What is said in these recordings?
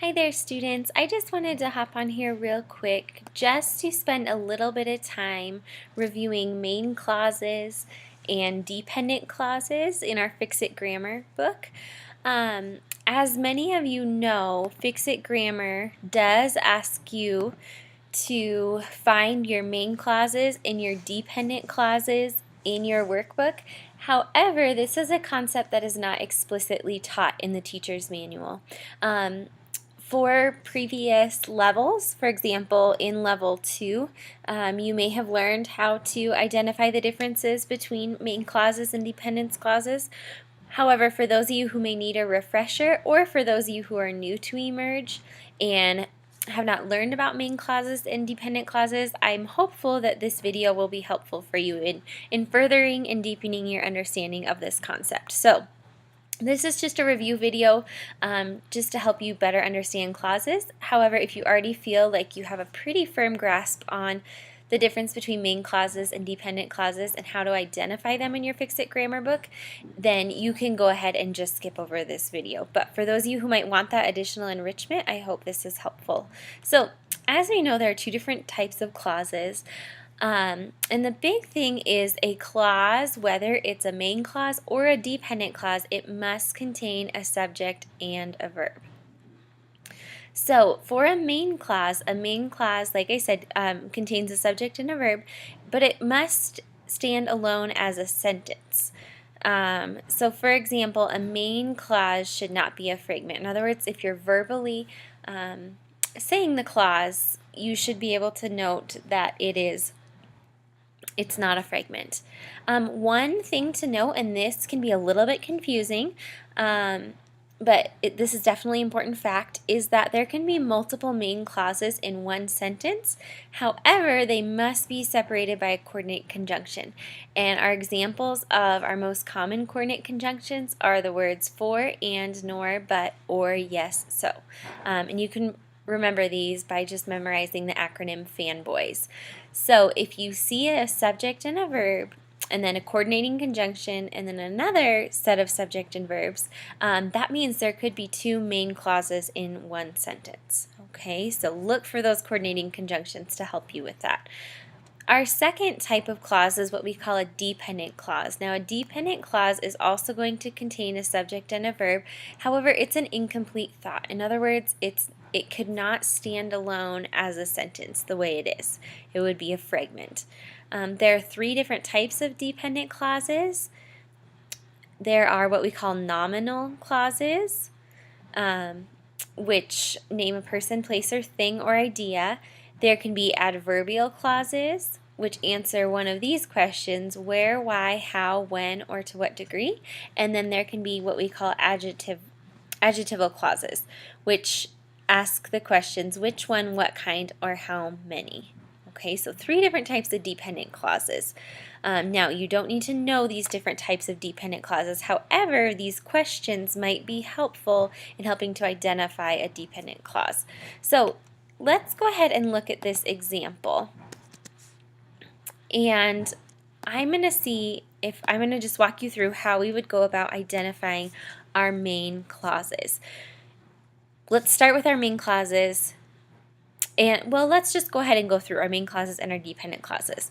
Hi there, students. I just wanted to hop on here real quick just to spend a little bit of time reviewing main clauses and dependent clauses in our Fix-It Grammar book. As many of you know, Fix-It Grammar does ask you to find your main clauses and your dependent clauses in your workbook. However, this is a concept that is not explicitly taught in the teacher's manual. For previous levels, for example, in level 2, you may have learned how to identify the differences between main clauses and dependence clauses. However, for those of you who may need a refresher, or for those of you who are new to eMERGE and have not learned about main clauses and dependent clauses, I'm hopeful that this video will be helpful for you in furthering and deepening your understanding of this concept. So, this is just a review video just to help you better understand clauses. However, if you already feel like you have a pretty firm grasp on the difference between main clauses and dependent clauses and how to identify them in your Fix-It Grammar book, then you can go ahead and just skip over this video. But for those of you who might want that additional enrichment, I hope this is helpful. So, as we know, there are two different types of clauses. And the big thing is a clause, whether it's a main clause or a dependent clause, it must contain a subject and a verb. So for a main clause, like I said, contains a subject and a verb, but it must stand alone as a sentence. So for example, a main clause should not be a fragment. In other words, if you're verbally saying the clause, you should be able to note that it's not a fragment. One thing to note, and this can be a little bit confusing, but this is definitely an important fact, is that there can be multiple main clauses in one sentence. However, they must be separated by a coordinate conjunction. And our examples of our most common coordinate conjunctions are the words for, and, nor, but, or, yes, so. And you can remember these by just memorizing the acronym FANBOYS. So if you see a subject and a verb, and then a coordinating conjunction, and then another set of subject and verbs, that means there could be two main clauses in one sentence. Okay, so look for those coordinating conjunctions to help you with that. Our second type of clause is what we call a dependent clause. Now, a dependent clause is also going to contain a subject and a verb. However, it's an incomplete thought. In other words, it could not stand alone as a sentence the way it is. It would be a fragment. There are three different types of dependent clauses. There are what we call nominal clauses, which name a person, place, or thing or idea. There can be adverbial clauses, which answer one of these questions: where, why, how, when, or to what degree. And then there can be what we call adjectival clauses, which ask the questions which one, what kind, or how many. Okay, so three different types of dependent clauses. Now, you don't need to know these different types of dependent clauses. However, these questions might be helpful in helping to identify a dependent clause. So let's go ahead and look at this example. And I'm going to just walk you through how we would go about identifying our main clauses. Let's start with our main clauses. And, well, let's just go ahead and go through our main clauses and our dependent clauses.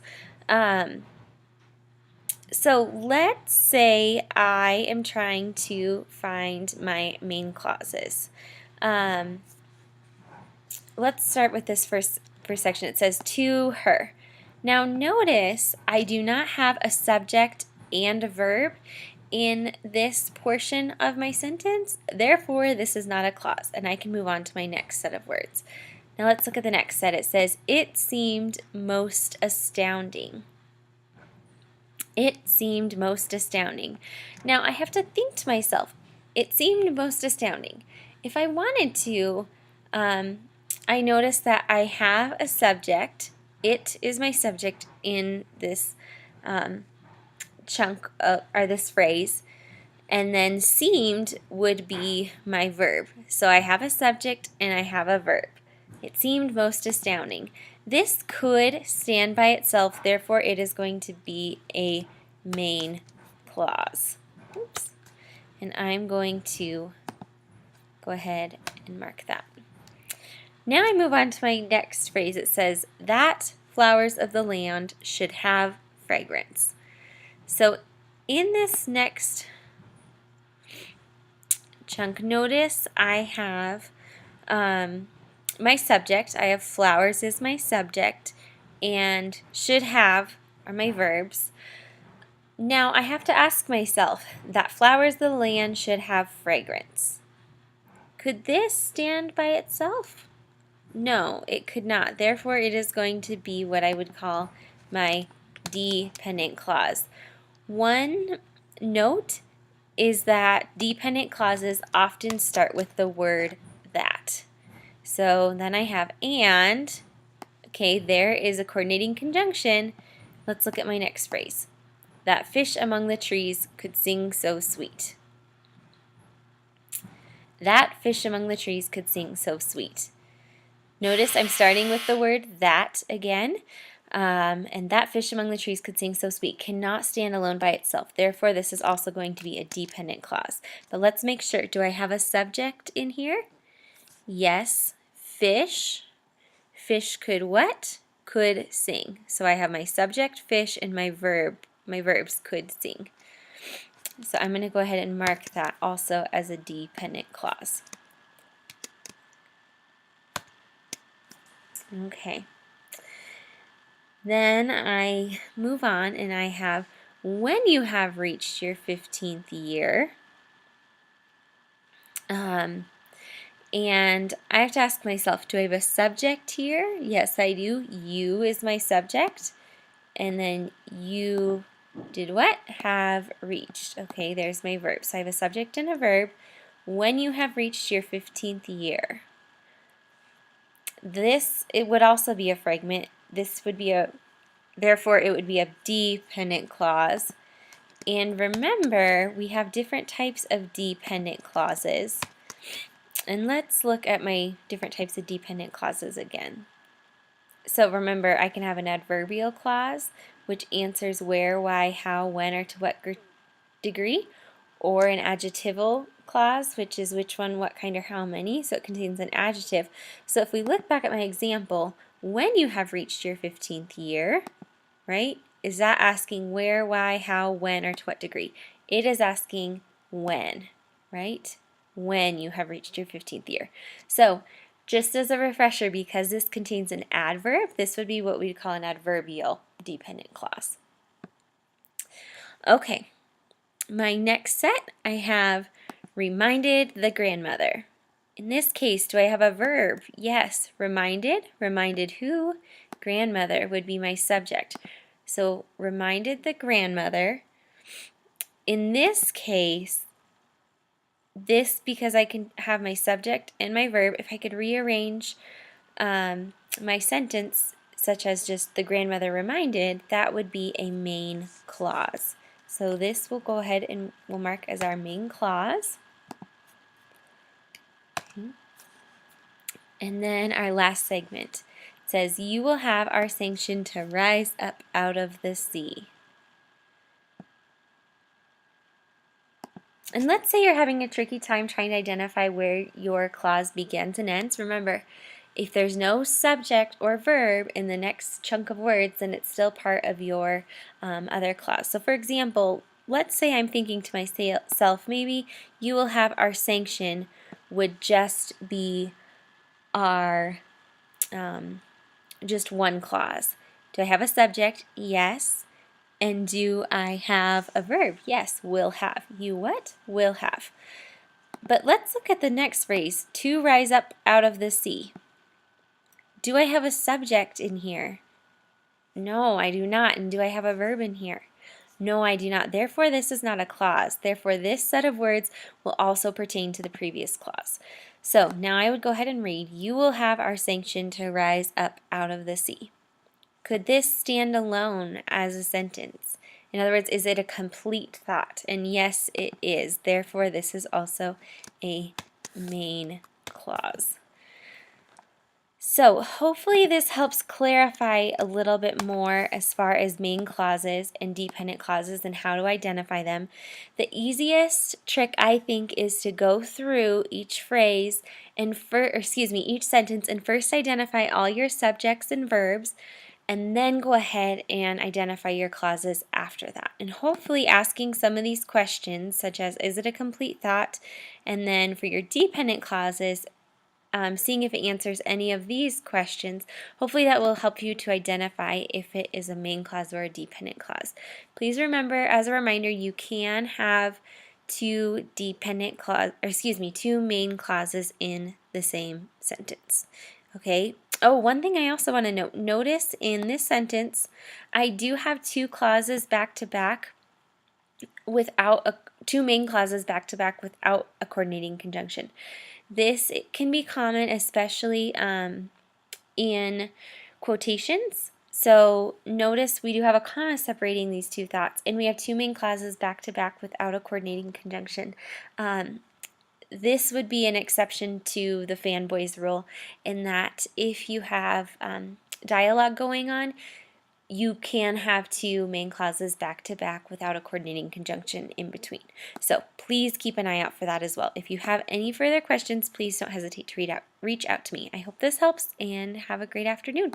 So let's say I am trying to find my main clauses. Let's start with this first section. It says, to her. Now notice I do not have a subject and a verb in this portion of my sentence. Therefore, this is not a clause, and I can move on to my next set of words. Now let's look at the next set. It says, it seemed most astounding. It seemed most astounding. Now I have to think to myself, it seemed most astounding. If I wanted to, I notice that I have a subject. It is my subject in this chunk or this phrase, and then seemed would be my verb. So I have a subject and I have a verb. It seemed most astounding. This could stand by itself, therefore it is going to be a main clause. Oops. And I'm going to go ahead and mark that. Now I move on to my next phrase. It says, that flowers of the land should have fragrance. So in this next chunk, notice I have my subject. I have flowers as my subject, and should have are my verbs. Now I have to ask myself, that flowers of the land should have fragrance. Could this stand by itself? No, it could not. Therefore, it is going to be what I would call my dependent clause. One note is that dependent clauses often start with the word that. So then I have and. Okay, there is a coordinating conjunction. Let's look at my next phrase. That fish among the trees could sing so sweet. That fish among the trees could sing so sweet. Notice I'm starting with the word that again, and that fish among the trees could sing so sweet cannot stand alone by itself. Therefore, this is also going to be a dependent clause. But let's make sure. Do I have a subject in here? Yes, fish. Fish could what? Could sing. So I have my subject, fish, and my verb. My verbs could sing. So I'm going to go ahead and mark that also as a dependent clause. Okay. Then I move on and I have when you have reached your 15th year. And I have to ask myself, do I have a subject here? Yes, I do. You is my subject. And then you did what? Have reached. Okay, there's my verb. So I have a subject and a verb. When you have reached your 15th year. This, it would also be a fragment. This would be therefore it would be a dependent clause. And remember, we have different types of dependent clauses. And let's look at my different types of dependent clauses again. So remember, I can have an adverbial clause, which answers where, why, how, when, or to what degree, or an adjectival clause, which is which one, what kind, or how many, so it contains an adjective. So if we look back at my example, when you have reached your 15th year, right, is that asking where, why, how, when, or to what degree? It is asking when, right? When you have reached your 15th year. So just as a refresher, because this contains an adverb, this would be what we'd call an adverbial dependent clause. Okay, my next set, I have reminded the grandmother. In this case, do I have a verb? Yes, reminded. Reminded who? Grandmother would be my subject. So reminded the grandmother. In this case, because I can have my subject and my verb, if I could rearrange my sentence, such as just the grandmother reminded, that would be a main clause. So this will go ahead and we'll mark as our main clause. Okay. And then our last segment says, you will have our sanction to rise up out of the sea. And let's say you're having a tricky time trying to identify where your clause begins and ends. Remember, if there's no subject or verb in the next chunk of words, then it's still part of your other clause. So for example, let's say I'm thinking to myself, maybe you will have our sanction would just be our just one clause. Do I have a subject? Yes. And do I have a verb? Yes, will have. You what? Will have. But let's look at the next phrase, to rise up out of the sea. Do I have a subject in here? No, I do not. And do I have a verb in here? No, I do not. Therefore, this is not a clause. Therefore, this set of words will also pertain to the previous clause. So now I would go ahead and read, you will have our sanction to rise up out of the sea. Could this stand alone as a sentence? In other words, is it a complete thought? And yes, it is. Therefore, this is also a main clause. So hopefully this helps clarify a little bit more as far as main clauses and dependent clauses and how to identify them. The easiest trick I think is to go through each phrase and each sentence and first identify all your subjects and verbs and then go ahead and identify your clauses after that. And hopefully asking some of these questions such as is it a complete thought, and then for your dependent clauses seeing if it answers any of these questions. Hopefully that will help you to identify if it is a main clause or a dependent clause. Please remember, as a reminder, you can have two main clauses in the same sentence. Okay. Oh, one thing I also want to note. Notice in this sentence, I do have two clauses back to back two main clauses back to back without a coordinating conjunction. This can be common, especially in quotations. So notice we do have a comma separating these two thoughts, and we have two main clauses back to back without a coordinating conjunction. This would be an exception to the fanboys rule in that if you have dialogue going on, you can have two main clauses back to back without a coordinating conjunction in between. So please keep an eye out for that as well. If you have any further questions, please don't hesitate to reach out to me. I hope this helps and have a great afternoon.